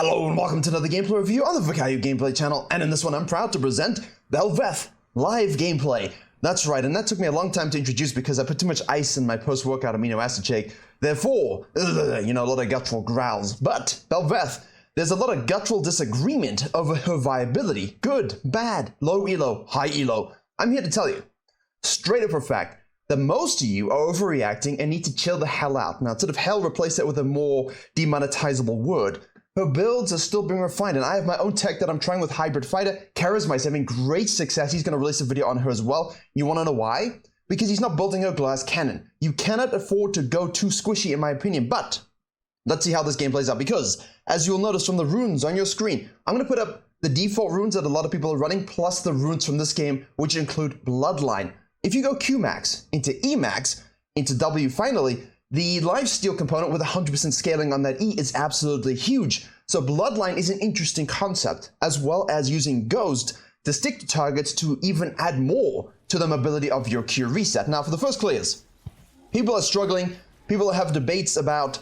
Hello and welcome to another gameplay review on the Virkayu gameplay channel, and in this one I'm proud to present Bel'Veth live gameplay. That's right, and that took me a long time to introduce because I put too much ice in my post-workout amino acid shake. Therefore, a lot of guttural growls. But Bel'Veth, there's a lot of guttural disagreement over her viability. Good, bad, low elo, high elo. I'm here to tell you, straight up for a fact, that most of you are overreacting and need to chill the hell out. Now, instead of hell, replace it with a more demonetizable word. Her builds are still being refined, and I have my own tech that I'm trying with Hybrid Fighter. Charisma is having great success. He's going to release a video on her as well. You want to know why? Because he's not building a glass cannon. You cannot afford to go too squishy, in my opinion. But let's see how this game plays out, because as you'll notice from the runes on your screen, I'm going to put up the default runes that a lot of people are running, plus the runes from this game, which include Bloodline. If you go Q max into E max into W finally, the lifesteal component with 100% scaling on that E is absolutely huge. So Bloodline is an interesting concept, as well as using Ghost to stick to targets to even add more to the mobility of your Q reset. Now for the first clears, people are struggling, people have debates about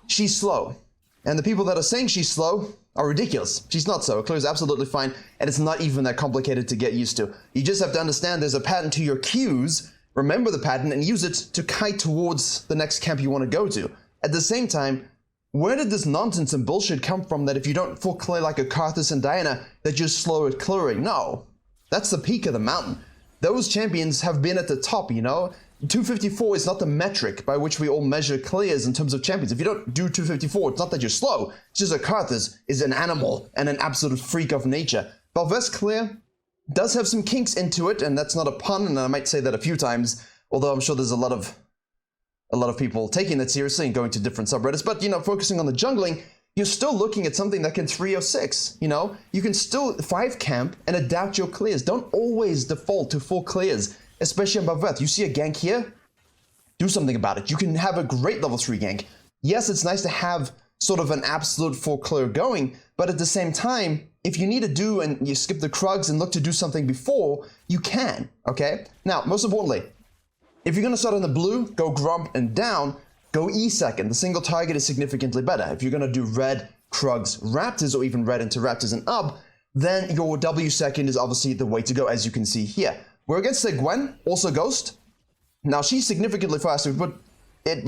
she's slow. And the people that are saying she's slow are ridiculous. She's not so. Her clear is absolutely fine, and it's not even that complicated to get used to. You just have to understand there's a pattern to your Qs. Remember the pattern and use it to kite towards the next camp you want to go to. At the same time, where did this nonsense and bullshit come from that if you don't full clear like a Karthus and Diana, that you're slow at clearing? No, that's the peak of the mountain. Those champions have been at the top, you know? 254 is not the metric by which we all measure clears in terms of champions. If you don't do 254, it's not that you're slow. It's just that Karthus is an animal and an absolute freak of nature. Bel'Veth's clear does have some kinks into it, and that's not a pun, and I might say that a few times, although I'm sure there's a lot of people taking that seriously and going to different subreddits. But, you know, focusing on the jungling, you're still looking at something that can 306, you know? You can still 5 camp and adapt your clears. Don't always default to full clears, especially on Bel'Veth. You see a gank here? Do something about it. You can have a great level 3 gank. Yes, it's nice to have sort of an absolute full clear going, but at the same time, if you need to do and you skip the Krugs and look to do something before, you can, okay? Now, most importantly, if you're gonna start on the blue, go Grump and down, go E second. The single target is significantly better. If you're gonna do red, Krugs, Raptors, or even red into Raptors and up, then your W second is obviously the way to go, as you can see here. We're against the Gwen, also Ghost. Now, she's significantly faster. Put it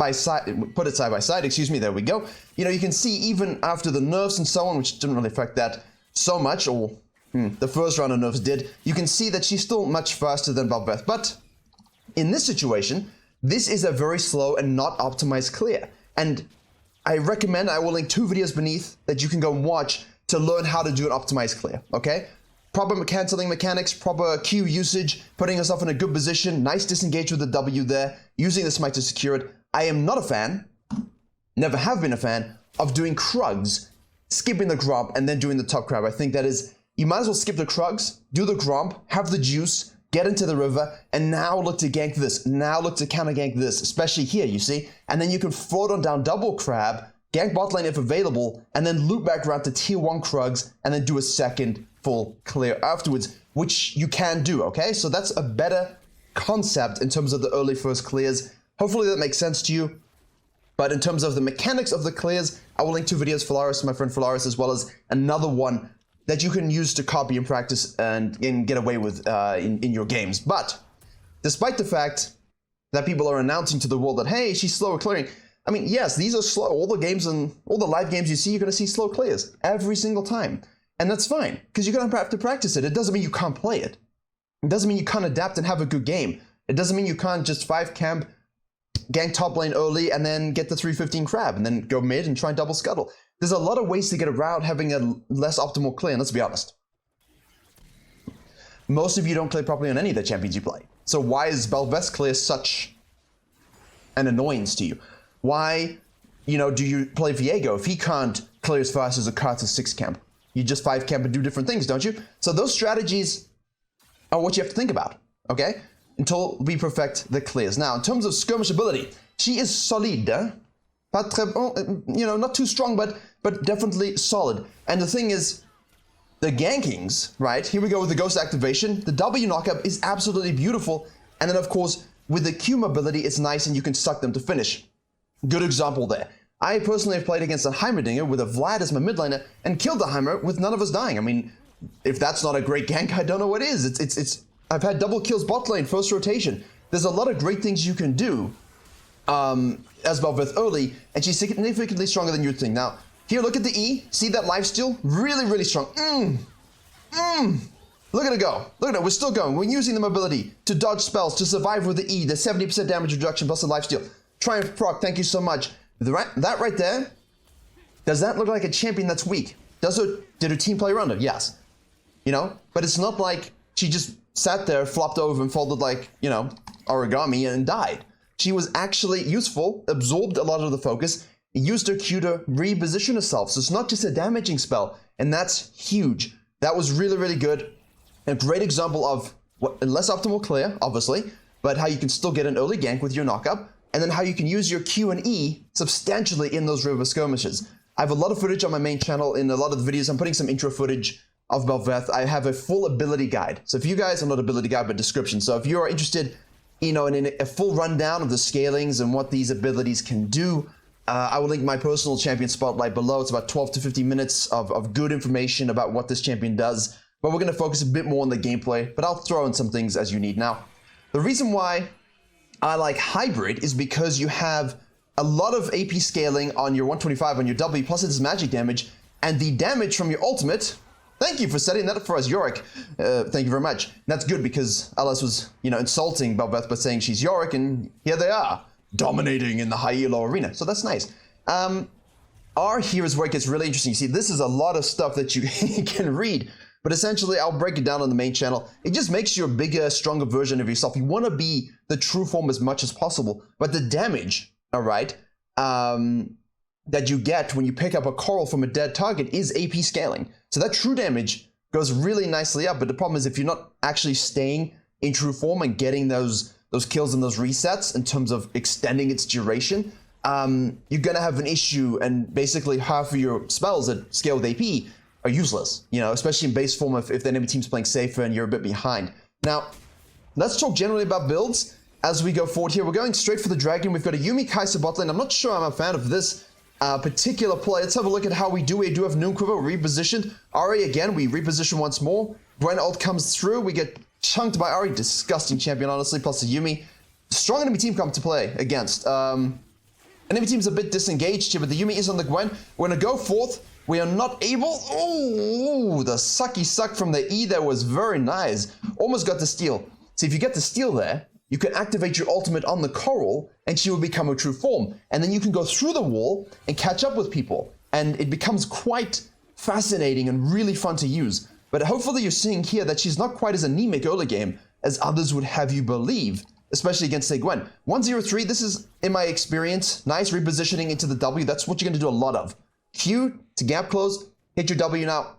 side by side, excuse me, there we go. You know, you can see even after the nerfs and so on, which didn't really affect that so much, or the first round of nerfs did, you can see that she's still much faster than Bel'Veth. But in this situation, this is a very slow and not optimized clear. And I will link 2 videos beneath that you can go and watch to learn how to do an optimized clear, okay? Proper canceling mechanics, proper Q usage, putting yourself in a good position, nice disengage with the W there, using the smite to secure it. I am not a fan, never have been a fan, of doing Krugs, skipping the Gromp, and then doing the top crab. I think that is, you might as well skip the Krugs, do the Gromp, have the juice, get into the river, and now look to gank this, now look to counter gank this, especially here, you see? And then you can float on down double crab, gank bot lane if available, and then loop back around to tier 1 Krugs, and then do a second full clear afterwards, which you can do, okay? So that's a better concept in terms of the early first clears. Hopefully that makes sense to you. But in terms of the mechanics of the clears, I will link 2 videos, Phalaris, my friend Phalaris, as well as another one that you can use to copy and practice and get away with in your games. But despite the fact that people are announcing to the world that, hey, she's slow at clearing, I mean, yes, these are slow. All the games and all the live games you see, you're going to see slow clears every single time. And that's fine, because you're going to have to practice it. It doesn't mean you can't play it. It doesn't mean you can't adapt and have a good game. It doesn't mean you can't just 5 camp, gank top lane early, and then get the 315 crab, and then go mid and try and double scuttle. There's a lot of ways to get around having a less optimal clear, and let's be honest. Most of you don't clear properly on any of the champions you play. So why is Bel'Veth's clear such an annoyance to you? Why, you know, do you play Viego if he can't clear as fast as a Karthus 6 camp? You just 5 camp and do different things, don't you? So those strategies are what you have to think about, okay? Until we perfect the clears. Now, in terms of skirmish ability, she is solide. Pas très bon, you know, not too strong, but definitely solid. And the thing is, the gankings, right? Here we go with the Ghost activation. The W knockup is absolutely beautiful. And then, of course, with the Q mobility, it's nice and you can suck them to finish. Good example there. I personally have played against a Heimerdinger with a Vlad as my mid laner and killed the Heimer with none of us dying. I mean, if that's not a great gank, I don't know what is. I've had double kills bot lane, first rotation. There's a lot of great things you can do as Bel'Veth early, and she's significantly stronger than you'd think. Now, here, look at the E. See that lifesteal? Really, really strong. Look at it go. Look at it. We're still going. We're using the mobility to dodge spells, to survive with the E, the 70% damage reduction plus the lifesteal. Triumph proc, thank you so much. That right there, does that look like a champion that's weak? Did her team play around her? Yes. You know? But it's not like she just sat there, flopped over and folded like, you know, origami and died. She was actually useful, absorbed a lot of the focus, used her Q to reposition herself. So it's not just a damaging spell, and that's huge. That was really, really good. A great example of what, less optimal clear, obviously, but how you can still get an early gank with your knockup, and then how you can use your Q and E substantially in those river skirmishes. I have a lot of footage on my main channel. In a lot of the videos, I'm putting some intro footage of Bel'Veth. I have a full ability guide. So if you guys, I'm not ability guide, but description. So if you are interested, you know, in a full rundown of the scalings and what these abilities can do, I will link my personal champion spotlight below. It's about 12 to 15 minutes of good information about what this champion does. But we're going to focus a bit more on the gameplay, but I'll throw in some things as you need. Now, the reason why I like hybrid is because you have a lot of AP scaling on your 125 on your W, plus it's magic damage, and the damage from your ultimate. Thank you for setting that up for us, Yorick. Thank you very much. That's good because Alice was, you know, insulting Bel'Veth by saying she's Yorick, and here they are, dominating in the high elo arena. So that's nice. R here is where it gets really interesting. You see, this is a lot of stuff that you can read, but essentially I'll break it down on the main channel. It just makes you a bigger, stronger version of yourself. You want to be the true form as much as possible, but the damage, all right, that you get when you pick up a coral from a dead target is AP scaling. So that true damage goes really nicely up, but the problem is if you're not actually staying in true form and getting those kills and those resets in terms of extending its duration, you're gonna have an issue, and basically half of your spells that scale with AP are useless, you know, especially in base form if the enemy team's playing safer and you're a bit behind. Now, let's talk generally about builds as we go forward here. We're going straight for the dragon. We've got a Yuumi Kai'Sa bot lane. I'm not sure I'm a fan of this particular play. Let's have a look at how we do. We do have Noon Quiver repositioned. Ari again, we reposition once more. Gwen ult comes through. We get chunked by Ari. Disgusting champion, honestly, plus the Yuumi. Strong enemy team come to play against. Enemy team's a bit disengaged here, but the Yuumi is on the Gwen. We're gonna go forth. We are not able. Oh, the sucky suck from the E there was very nice. Almost got the steal. So if you get the steal there, you can activate your ultimate on the coral and she will become a true form. And then you can go through the wall and catch up with people. And it becomes quite fascinating and really fun to use. But hopefully you're seeing here that she's not quite as anemic early game as others would have you believe, especially against, say, Gwen. 103, this is, in my experience, nice repositioning into the W. That's what you're gonna do a lot of. Q to gap close, hit your W. Now,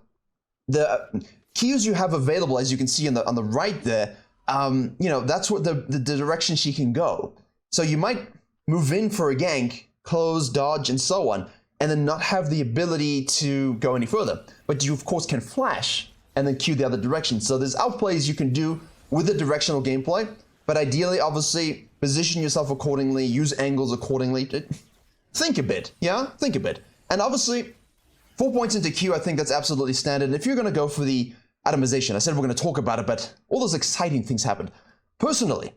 the Qs you have available, as you can see on the right there, you know, that's what the direction she can go. So you might move in for a gank, close, dodge, and so on, and then not have the ability to go any further. But you, of course, can flash and then Q the other direction. So there's outplays you can do with the directional gameplay, but ideally, obviously, position yourself accordingly, use angles accordingly. Think a bit, yeah? Think a bit. And obviously, 4 points into Q, I think that's absolutely standard. And if you're going to go for the atomization, I said we're going to talk about it, but all those exciting things happened. Personally,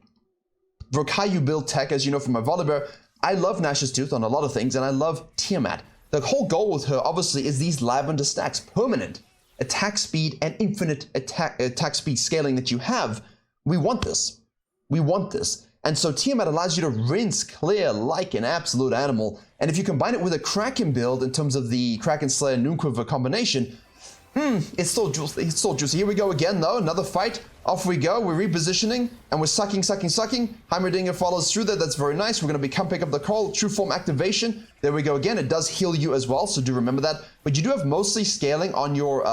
Virkayu build tech, as you know from my Volibear, I love Nash's Tooth on a lot of things, and I love Tiamat. The whole goal with her, obviously, is these lavender stacks, permanent attack speed and infinite attack speed scaling that you have. We want this. We want this. And so Tiamat allows you to rinse clear like an absolute animal. And if you combine it with a Kraken build in terms of the Kraken Slayer Noon Quiver combination, it's still juicy. It's still juicy. Here we go again, though. Another fight. Off we go. We're repositioning, and we're sucking. Heimerdinger follows through there. That's very nice. We're going to come pick up the call. True form activation. There we go again. It does heal you as well, so do remember that. But you do have mostly scaling on your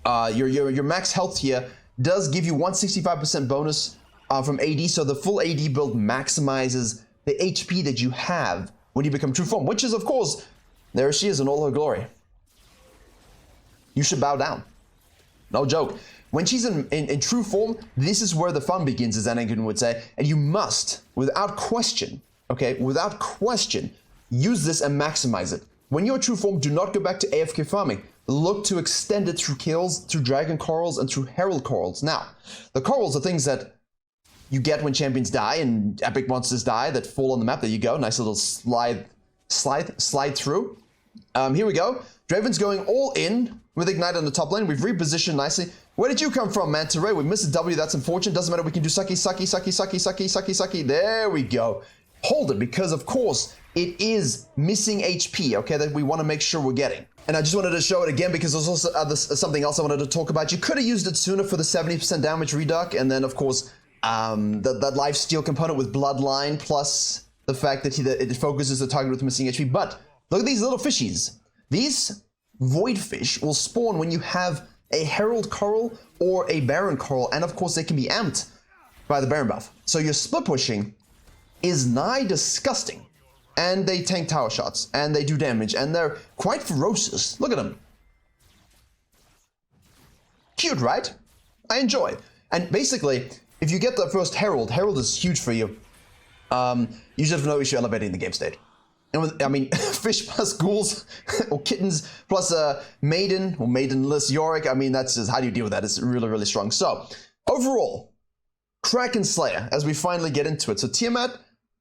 max health here. Does give you 165% bonus from AD, so the full AD build maximizes the HP that you have when you become true form, which is, of course, there she is in all her glory. You should bow down. No joke. When she's in true form, this is where the fun begins, as Zen'Kih would say, and you must, without question, okay, without question, use this and maximize it. When you're true form, do not go back to AFK farming. Look to extend it through kills, through dragon corals, and through herald corals. Now, the corals are things that you get when champions die and epic monsters die that fall on the map. There you go. Nice little slide through. Here we go. Draven's going all in with Ignite on the top lane. We've repositioned nicely. Where did you come from, Manta Ray? We missed a W. That's unfortunate. Doesn't matter. We can do sucky, sucky, sucky, sucky, sucky, sucky, sucky. There we go. Hold it, because of course it is missing HP, okay, that we want to make sure we're getting. And I just wanted to show it again because there's also something else I wanted to talk about. You could have used it sooner for the 70% damage reduc, and then of course that lifesteal component with Bloodline, plus the fact that it focuses the target with missing HP. But look at these little fishies. These void fish will spawn when you have a Herald Coral or a Baron Coral, and of course they can be amped by the Baron buff. So your split pushing is nigh disgusting. And they tank tower shots, and they do damage, and they're quite ferocious. Look at them. Cute, right? I enjoy. And basically, if you get the first Herald is huge for you. You should have no issue elevating the game state. And with, I mean, fish plus ghouls or kittens plus maiden or maidenless Yorick. I mean, that's just, how do you deal with that? It's really, really strong. So, overall, Kraken Slayer, as we finally get into it. So, Tiamat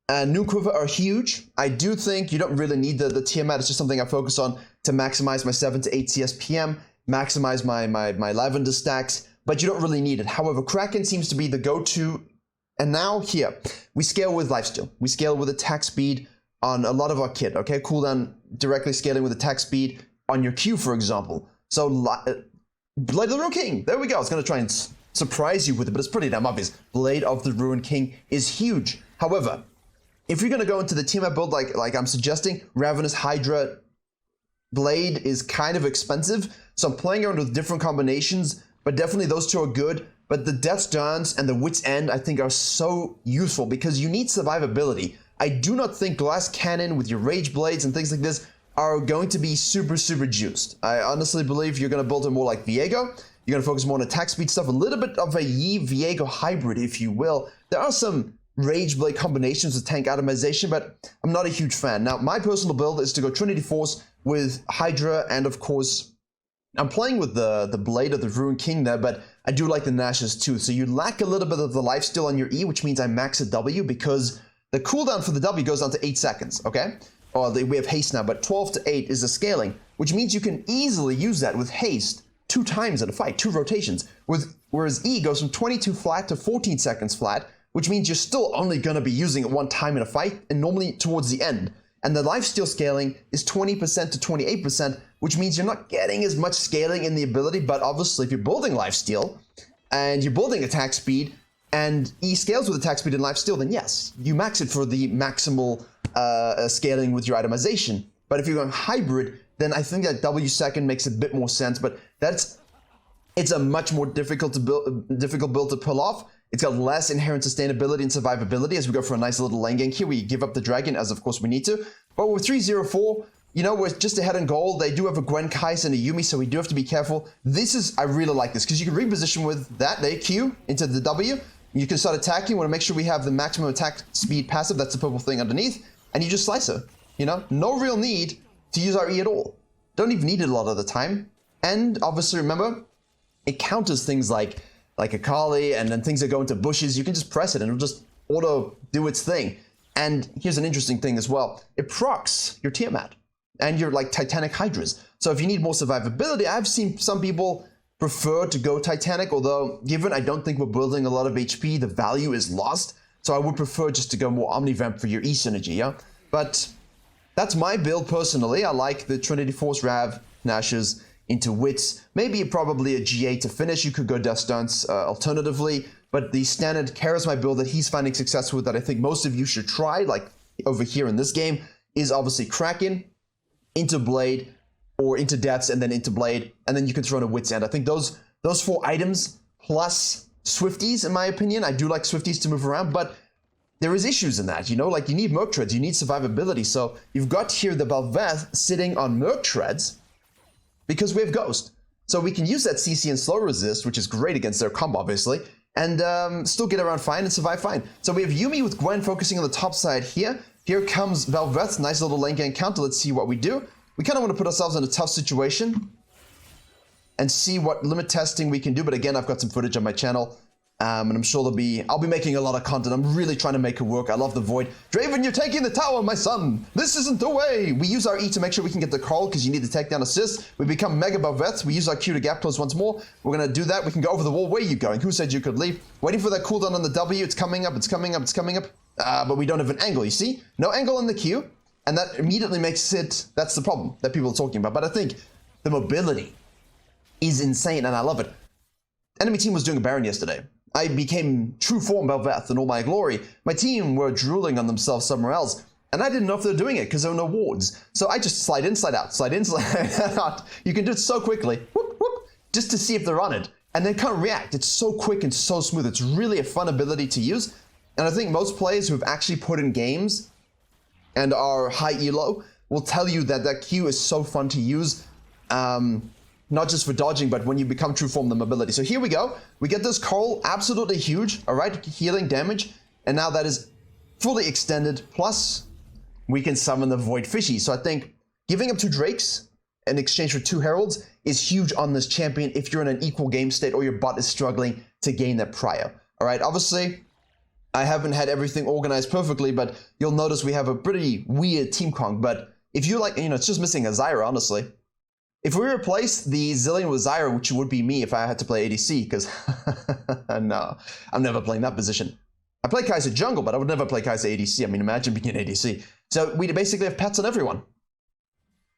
and New Quiver are huge. I do think you don't really need the Tiamat. It's just something I focus on to maximize my 7 to 8 CS PM, maximize my Lavender stacks, but you don't really need it. However, Kraken seems to be the go-to. And now here, we scale with lifesteal. We scale with attack speed on a lot of our kit, okay? Cooldown directly scaling with attack speed on your Q, for example. So, Blade of the Ruined King, there we go. I was gonna try and surprise you with it, but it's pretty damn obvious. Blade of the Ruined King is huge. However, if you're gonna go into the Tiamat build like I'm suggesting, Ravenous Hydra Blade is kind of expensive. So I'm playing around with different combinations, but definitely those two are good. But the Death's Dance and the Wit's End, I think, are so useful because you need survivability. I do not think Glass Cannon with your Rage Blades and things like this are going to be super, super juiced. I honestly believe you're gonna build it more like Viego. You're gonna focus more on attack speed stuff, a little bit of a Yi Viego hybrid, if you will. There are some Rage Blade combinations with tank atomization, but I'm not a huge fan. Now, my personal build is to go Trinity Force with Hydra, and of course, I'm playing with the Blade of the Ruined King there, but I do like the Nashes too. So you lack a little bit of the lifesteal on your E, which means I max a W because the cooldown for the W goes down to 8 seconds, okay? Or we have haste now, but 12 to 8 is the scaling, which means you can easily use that with haste 2 times in a fight, 2 rotations. Whereas E goes from 22 flat to 14 seconds flat, which means you're still only going to be using it 1 time in a fight, and normally towards the end. And the lifesteal scaling is 20% to 28%, which means you're not getting as much scaling in the ability, but obviously if you're building lifesteal, and you're building attack speed, and E scales with attack speed and lifesteal, then yes, you max it for the maximal scaling with your itemization. But if you're going hybrid, then I think that W second makes a bit more sense, but it's a much more difficult build to pull off. It's got less inherent sustainability and survivability as we go for a nice little lane gank here. We give up the dragon, as of course we need to. But with 304, you know, we're just ahead in goal. They do have a Gwen Kais and a Yuumi, so we do have to be careful. I really like this, because you can reposition with that, the Q, into the W. You can start attacking. We want to make sure we have the maximum attack speed passive. That's the purple thing underneath. And you just slice her, you know? No real need to use our E at all. Don't even need it a lot of the time. And obviously, remember, it counters things like Akali, and then things that go into bushes. You can just press it and it'll just auto do its thing. And here's an interesting thing as well. It procs your Tiamat and your Titanic Hydras. So if you need more survivability, I've seen some people prefer to go Titanic, although given I don't think we're building a lot of HP, the value is lost. So I would prefer just to go more Omnivamp for your E synergy, yeah? But that's my build personally. I like the Trinity Force Rav, Nashes, into Wits, maybe probably a GA to finish. You could go Death Dance alternatively, but the standard Charisma build that he's finding success with that I think most of you should try, like over here in this game, is obviously Kraken, into Blade, or into Deaths, and then into Blade, and then you can throw in a Wits End. I think those 4 items plus Swifties, in my opinion. I do like Swifties to move around, but there is issues in that, you know? Like, you need Merc Treads, you need survivability, so you've got here the Bel'Veth sitting on Merc Treads, because we have Ghost. So we can use that CC and slow resist, which is great against their combo, obviously, and still get around fine and survive fine. So we have Yuumi with Gwen focusing on the top side here. Here comes Bel'Veth, nice little lane gank counter. Let's see what we do. We kind of want to put ourselves in a tough situation and see what limit testing we can do. But again, I've got some footage on my channel, and I'm sure I'll be making a lot of content. I'm really trying to make it work. I love the Void. Draven, you're taking the tower, my son. This isn't the way. We use our E to make sure we can get the call because you need the takedown assist. We become Mega Bel'Veth. We use our Q to gap close once more. We're going to do that. We can go over the wall. Where are you going? Who said you could leave? Waiting for that cooldown on the W. It's coming up. It's coming up. It's coming up. But we don't have an angle, you see? No angle on the Q. And that immediately makes it, that's the problem that people are talking about. But I think the mobility is insane, and I love it. Enemy team was doing a Baron yesterday. I became true form Bel'Veth in all my glory. My team were drooling on themselves somewhere else, and I didn't know if they were doing it because there were no wards. So I just slide in, slide out, slide in, slide out. You can do it so quickly, whoop, whoop, just to see if they're on it, and then can't react. It's so quick and so smooth. It's really a fun ability to use, and I think most players who have actually put in games and are high elo will tell you that that Q is so fun to use. Not just for dodging, but when you become true form, the mobility. So here we go. We get this coral, absolutely huge. All right, healing damage. And now that is fully extended. Plus, we can summon the Void Fishy. So I think giving up 2 Drakes in exchange for 2 Heralds is huge on this champion if you're in an equal game state or your bot is struggling to gain that prio. All right, obviously, I haven't had everything organized perfectly, but you'll notice we have a pretty weird team conk. But if you like, it's just missing a Zyra, honestly. If we replace the Zilean with Zyra, which would be me if I had to play ADC, because no, I'm never playing that position. I play Kai'Sa jungle, but I would never play Kai'Sa ADC. I mean, imagine being an ADC. So we basically have pets on everyone.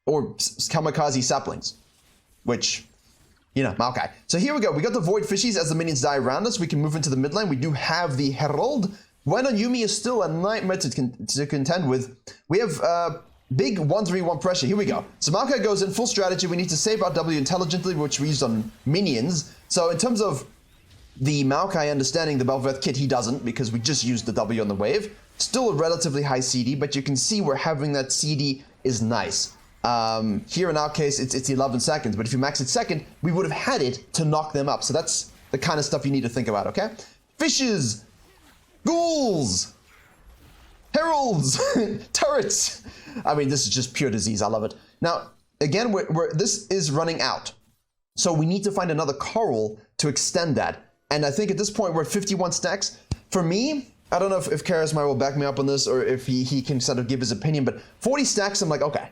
Or kamikaze saplings, which, Maokai. So here we go. We got the Void Fishies as the minions die around us. We can move into the mid lane. We do have the Herald. Gwen on Yuumi is still a nightmare to contend with. We have big 1-3-1 pressure. Here we go. So Maokai goes in full strategy. We need to save our W intelligently, which we used on minions. So in terms of the Maokai understanding the Bel'Veth kit, he doesn't because we just used the W on the wave. Still a relatively high CD, but you can see where having that CD is nice. Here in our case, it's 11 seconds, but if you max it second, we would have had it to knock them up. So that's the kind of stuff you need to think about, okay? Fishes, ghouls, heralds, turrets. I mean, this is just pure disease. I love it. Now, again, this is running out. So we need to find another coral to extend that. And I think at this point, we're at 51 stacks. For me, I don't know if Karazmai will back me up on this or if he can sort of give his opinion, but 40 stacks, I'm like, okay,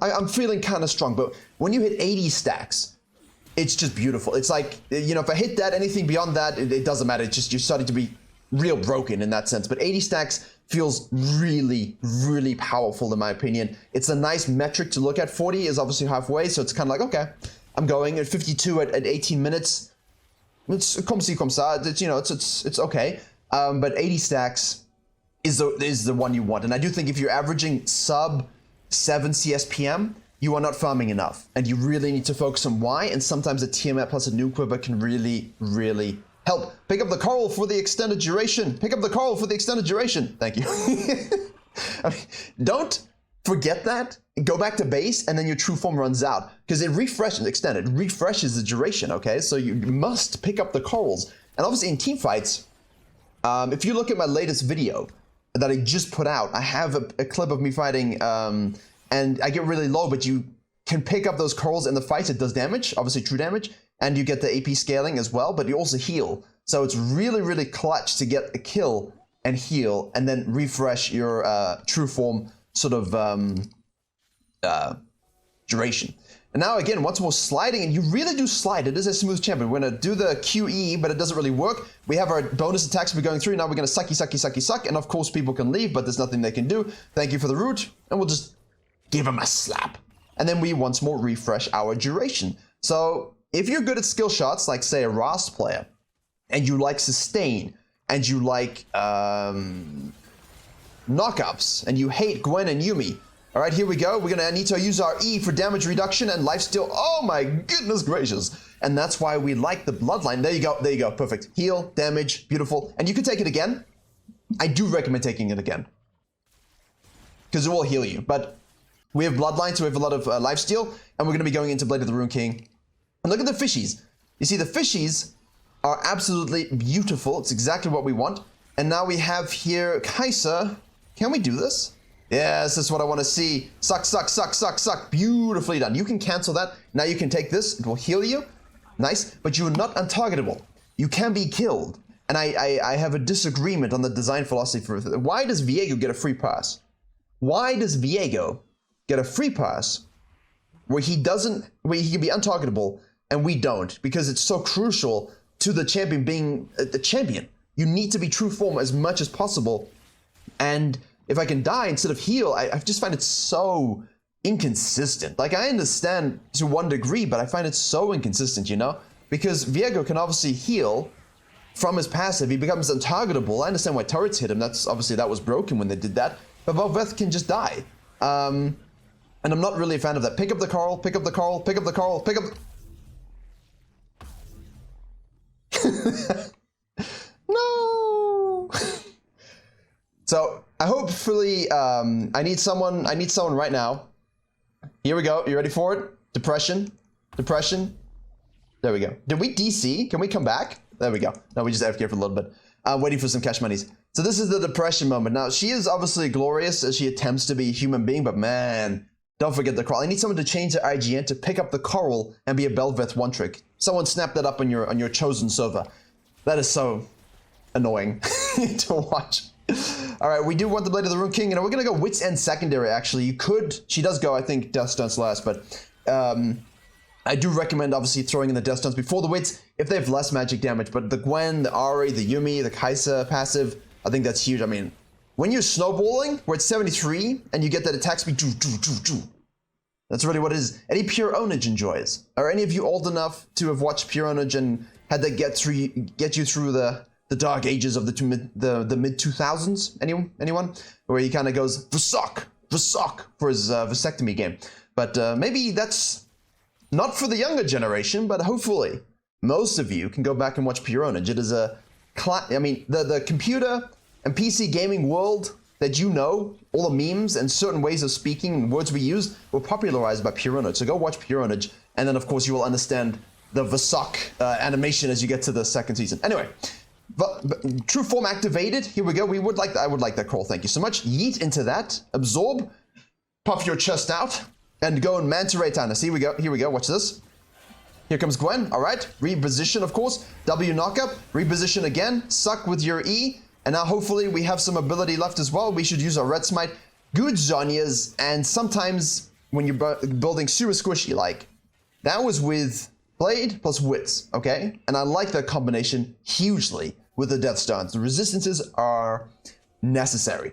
I'm feeling kind of strong. But when you hit 80 stacks, it's just beautiful. It's like, if I hit that, anything beyond that, it doesn't matter. It's just you're starting to be real broken in that sense. But 80 stacks feels really, really powerful in my opinion. It's a nice metric to look at. 40 is obviously halfway, so it's kind of like, okay, I'm going at 52 at 18 minutes. It's comme ci, comme ça. It's okay. But 80 stacks is the one you want. And I do think if you're averaging sub 7 CSPM, you are not farming enough. And you really need to focus on why. And sometimes a Tiamat plus a new quiver can really, really help. Pick up the coral for the extended duration. Pick up the coral for the extended duration. Thank you. I mean, don't forget that. Go back to base, and then your true form runs out. Because it refreshes, extended, refreshes the duration, okay? So you must pick up the corals. And obviously in team fights, if you look at my latest video that I just put out, I have a clip of me fighting, and I get really low, but you can pick up those corals in the fights. It does damage, obviously true damage. And you get the AP scaling as well, but you also heal. So it's really, really clutch to get a kill and heal, and then refresh your true form sort of duration. And now again, once more sliding, and you really do slide. It is a smooth champion. We're gonna do the QE, but it doesn't really work. We have our bonus attacks we're going through. Now we're gonna suck, and of course people can leave, but there's nothing they can do. Thank you for the root, and we'll just give them a slap. And then we once more refresh our duration. So if you're good at skill shots, like say a Ras player, and you like sustain, and you like knockups, and you hate Gwen and Yuumi, all right, here we go. We're gonna need to use our E for damage reduction and lifesteal. Oh my goodness gracious. And that's why we like the bloodline. There you go, perfect. Heal, damage, beautiful. And you can take it again. I do recommend taking it again, because it will heal you. But we have bloodline, so we have a lot of lifesteal, and we're gonna be going into Blade of the Rune King. And look at the fishies. You see, the fishies are absolutely beautiful. It's exactly what we want. And now we have here Kai'Sa Can we do this? Yes, this is what I want to see. Suck, suck, suck, suck, suck. Beautifully done. You can cancel that. Now you can take this. It will heal you. Nice. But you are not untargetable. You can be killed. And I have a disagreement on the design philosophy for it. Why does Viego get a free pass? Why does Viego get a free pass where he can be untargetable and we don't? Because it's so crucial to the champion being the champion. You need to be true form as much as possible. And if I can die instead of heal, I just find it so inconsistent. Like, I understand to one degree, but I find it so inconsistent, you know? Because Viego can obviously heal from his passive. He becomes untargetable. I understand why turrets hit him. That's obviously, that was broken when they did that. But Bel'Veth can just die. And I'm not really a fan of that. Pick up the coral, pick up the coral, pick up the coral, pick up... No! So, hopefully, I need someone right now. Here we go. You ready for it? Depression. Depression. There we go. Did we DC? Can we come back? There we go. No, we just AFK for a little bit. Waiting for some cash monies. So this is the depression moment. Now, she is obviously glorious as she attempts to be a human being, but man, don't forget the coral. I need someone to change their IGN to pick up the coral and be a Bel'Veth one trick. Someone snap that up on your chosen server. That is so annoying to watch. All right, we do want the Blade of the Rune King, and we're gonna go Wits End secondary. Actually, you could. She does go, I think, Death Stones last, but I do recommend obviously throwing in the Death Stones before the Wits if they have less magic damage. But the Gwen, the Ari, the Yuumi, the Kaisa passive, I think that's huge. I mean, when you're snowballing, where it's 73 and you get that attack speed, that's really what it is. Any Pure Onage enjoys. Are any of you old enough to have watched Pure Onage and had that get you through the dark ages of the mid 2000s? Anyone? Where he kind of goes Vasok for his vasectomy game. But maybe that's not for the younger generation, but hopefully most of you can go back and watch Pure Onage. It is a I mean, the computer and PC gaming world that you know, all the memes and certain ways of speaking and words we use were popularized by Pure Onage. So go watch Pure Onage, and then of course you will understand the Vasok animation as you get to the second season. Anyway, but true form activated. Here we go. I would like that crawl. Thank you so much. Yeet into that. Absorb. Puff your chest out and go and Manta Ray Thanos. Here we go. Here we go. Watch this. Here comes Gwen. All right. Reposition, of course. W knockup. Reposition again. Suck with your E. And now hopefully we have some ability left as well. We should use our Red Smite. Good Zhonya's. And sometimes when you're building super squishy, like that was with Blade plus Wits, okay? And I like that combination hugely with the Death Stones. The resistances are necessary.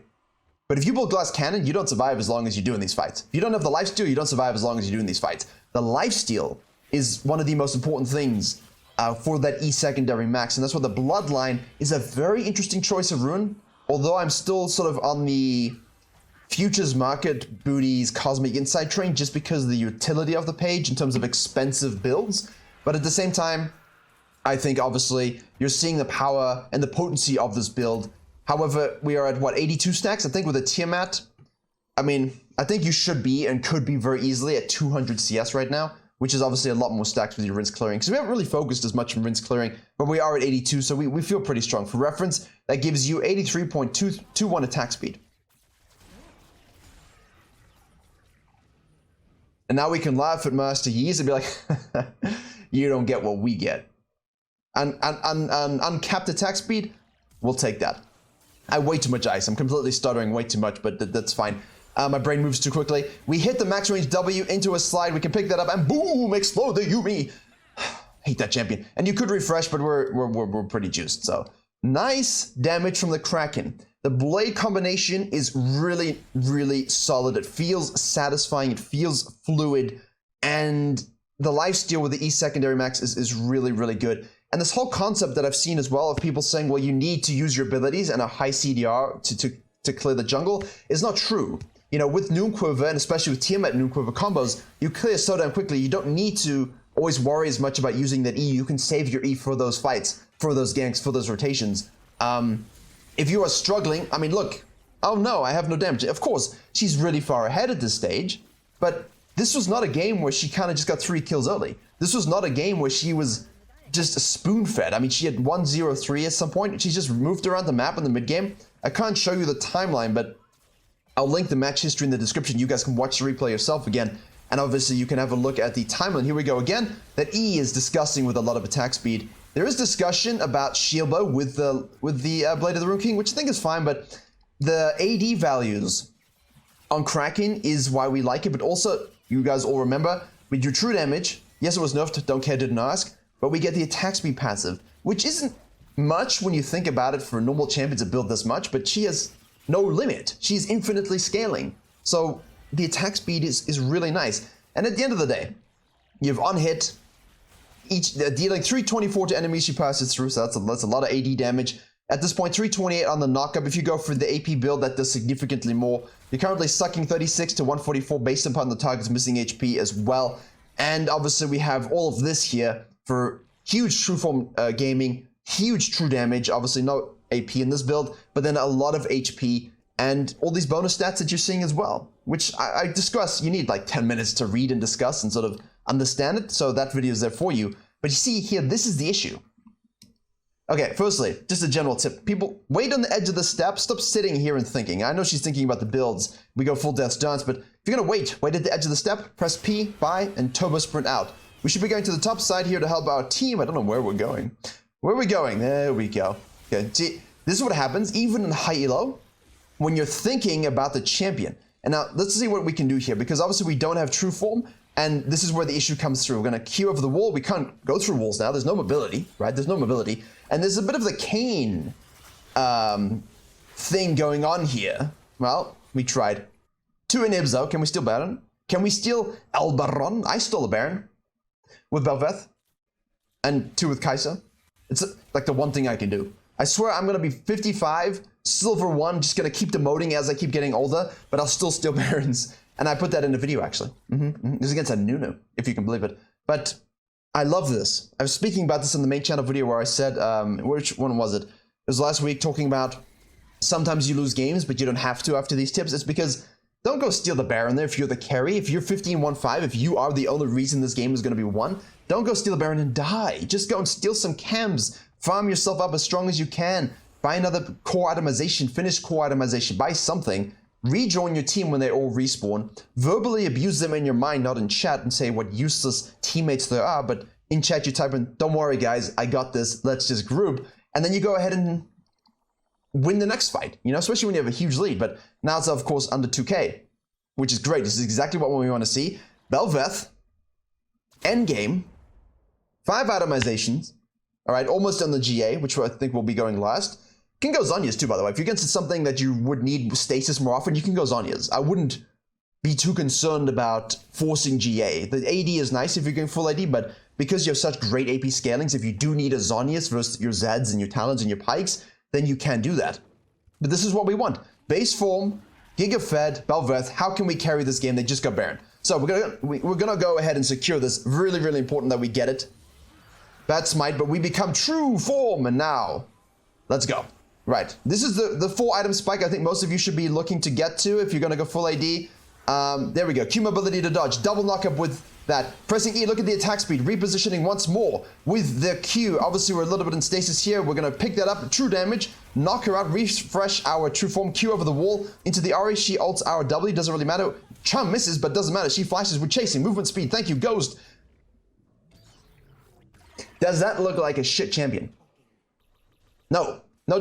But if you build Glass Cannon, you don't survive as long as you're doing these fights. If you don't have the lifesteal, you don't survive as long as you're doing these fights. The lifesteal is one of the most important things for that E secondary max, and that's why the Bloodline is a very interesting choice of rune, although I'm still sort of on the Futures Market Booties Cosmic Insight train just because of the utility of the page in terms of expensive builds. But at the same time, I think obviously you're seeing the power and the potency of this build. However, we are at what, 82 stacks? I think with a Tiamat, I mean, I think you should be and could be very easily at 200 CS right now, which is obviously a lot more stacks with your rinse clearing. Because we haven't really focused as much on rinse clearing, but we are at 82, so we feel pretty strong. For reference, that gives you 83.221 attack speed. And now we can laugh at Master Yeez and be like, you don't get what we get. And uncapped attack speed, we'll take that. I have way too much ice. I'm completely stuttering way too much, but that's fine. My brain moves too quickly. We hit the max range W into a slide. We can pick that up and boom, explode the Yuumi. Hate that champion. And you could refresh, but we're pretty juiced. So nice damage from the Kraken. The blade combination is really, really solid. It feels satisfying. It feels fluid. And the lifesteal with the E secondary max is really, really good. And this whole concept that I've seen as well of people saying, well, you need to use your abilities and a high CDR to clear the jungle is not true. You know, with Noonquiver, and especially with Tiamat Noonquiver combos, you clear so damn quickly. You don't need to always worry as much about using that E. You can save your E for those fights, for those ganks, for those rotations. If you are struggling, I mean, look, oh no, I have no damage. Of course, she's really far ahead at this stage, but this was not a game where she kind of just got 3 kills early. This was not a game where she was just spoon-fed. I mean, she had 1-0-3 at some point. She just moved around the map in the mid-game. I can't show you the timeline, but I'll link the match history in the description. You guys can watch the replay yourself again. And obviously you can have a look at the timeline. Here we go again. That E is disgusting with a lot of attack speed. There is discussion about shield bow with the Blade of the Rune King, which I think is fine, but the AD values on Kraken is why we like it, but also, you guys all remember, we do true damage. Yes, it was nerfed, don't care, didn't ask, but we get the attack speed passive, which isn't much when you think about it for a normal champion to build this much, but she has no limit. She's infinitely scaling. So the attack speed is really nice. And at the end of the day, you have on hit, each dealing 324 to enemies she passes through, so that's a lot of AD damage. At this point, 328 on the knockup. If you go for the AP build, that does significantly more. You're currently sucking 36 to 144 based upon the target's missing HP as well. And obviously we have all of this here for huge true form gaming, huge true damage, obviously no AP in this build, but then a lot of HP and all these bonus stats that you're seeing as well, which I discuss. You need like 10 minutes to read and discuss and sort of understand it, so that video is there for you. But you see here, this is the issue. Okay, firstly, just a general tip. People, wait on the edge of the step. Stop sitting here and thinking. I know she's thinking about the builds. We go full Death's Dance, but if you're gonna wait at the edge of the step, press P, buy, and turbo sprint out. We should be going to the top side here to help our team. I don't know where we're going. Where are we going? There we go. Okay, see, this is what happens, even in high elo, when you're thinking about the champion. And now, let's see what we can do here, because obviously we don't have true form, and this is where the issue comes through. We're gonna queue over the wall. We can't go through walls now. There's no mobility, right? There's no mobility. And there's a bit of the Kane thing going on here. Well, we tried. 2 inhibs though. Can we steal Baron? Can we steal El Baron? I stole a Baron with Bel'Veth. And 2 with Kai'Sa. It's like the one thing I can do. I swear I'm gonna be 55, silver 1, just gonna keep demoting as I keep getting older, but I'll still steal Barons. And I put that in a video actually. This is against a Nunu, if you can believe it. But I love this. I was speaking about this in the main channel video where I said, which one was it? It was last week, talking about sometimes you lose games, but you don't have to after these tips. It's because don't go steal the Baron there if you're the carry. If you're 15-1-5, if you are the only reason this game is going to be won, don't go steal the Baron and die. Just go and steal some cams. Farm yourself up as strong as you can. Buy another core itemization, finish core itemization, buy something. Rejoin your team when they all respawn. Verbally abuse them in your mind, not in chat, and say what useless teammates there are, but in chat you type in, don't worry guys, I got this, let's just group. And then you go ahead and win the next fight, you know, especially when you have a huge lead. But now it's of course under 2k, which is great. This is exactly what we want to see. Bel'Veth, endgame, 5 itemizations, all right, almost on the GA, which I think will be going last. Can go Zhonya's too, by the way. If you're against something that you would need stasis more often, you can go Zhonya's. I wouldn't be too concerned about forcing GA. The AD is nice if you're going full AD, but because you have such great AP scalings, if you do need a Zhonya's versus your Zeds and your Talons and your Pikes, then you can do that. But this is what we want. Base form, Giga Fed, Bel'Veth. How can we carry this game? They just got Baron. So we're gonna go ahead and secure this. Really, really important that we get it. Bad smite, but we become true form, and now let's go. Right, this is the 4 item spike I think most of you should be looking to get to if you're gonna go full AD. There we go, Q mobility to dodge, double knockup with that. Pressing E, look at the attack speed, repositioning once more with the Q. Obviously we're a little bit in stasis here, we're gonna pick that up, true damage, knock her out, refresh our true form, Q over the wall, into the Ari, she ults our W, doesn't really matter. Chum misses, but doesn't matter, she flashes, we're chasing, movement speed, thank you, Ghost. Does that look like a shit champion? No. No,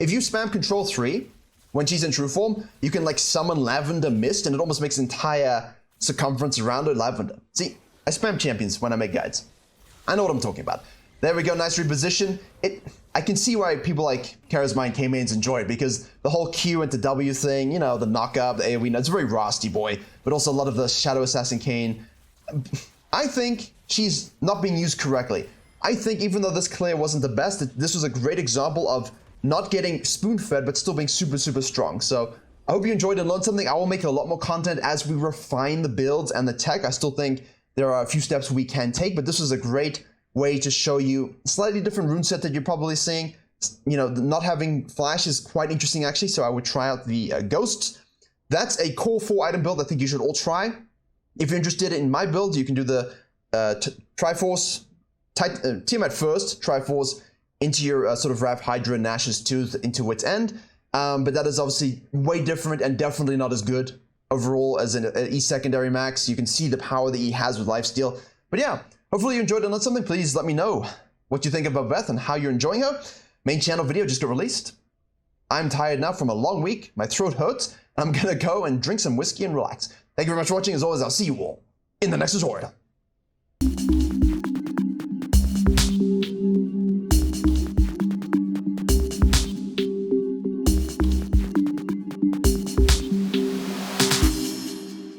if you spam Control 3 when she's in true form, you can like summon Lavender Mist and it almost makes entire circumference around her lavender. See, I spam champions when I make guides. I know what I'm talking about. There we go, nice reposition. I can see why people like Charisma and K-Mains enjoy it, because the whole Q into W thing, you know, the knockup, the AoE, it's very Rusty Boy, but also a lot of the Shadow Assassin Kane. I think she's not being used correctly. I think even though this clear wasn't the best, this was a great example of not getting spoon-fed, but still being super, super strong. So I hope you enjoyed and learned something. I will make a lot more content as we refine the builds and the tech. I still think there are a few steps we can take, but this was a great way to show you a slightly different rune set that you're probably seeing. You know, not having flash is quite interesting actually, so I would try out the ghosts. That's a core 4 item build I think you should all try. If you're interested in my build, you can do the Triforce, Tiamat first, Triforce into your sort of Rav Hydra Nash's Tooth into Wit's End. but that is obviously way different and definitely not as good overall as an E secondary max. You can see the power that he has with lifesteal. But yeah, hopefully you enjoyed it. And that's something, please let me know what you think of Bel'Veth and how you're enjoying her. Main channel video just got released. I'm tired now from a long week. My throat hurts. I'm gonna go and drink some whiskey and relax. Thank you very much for watching. As always, I'll see you all in the next tutorial.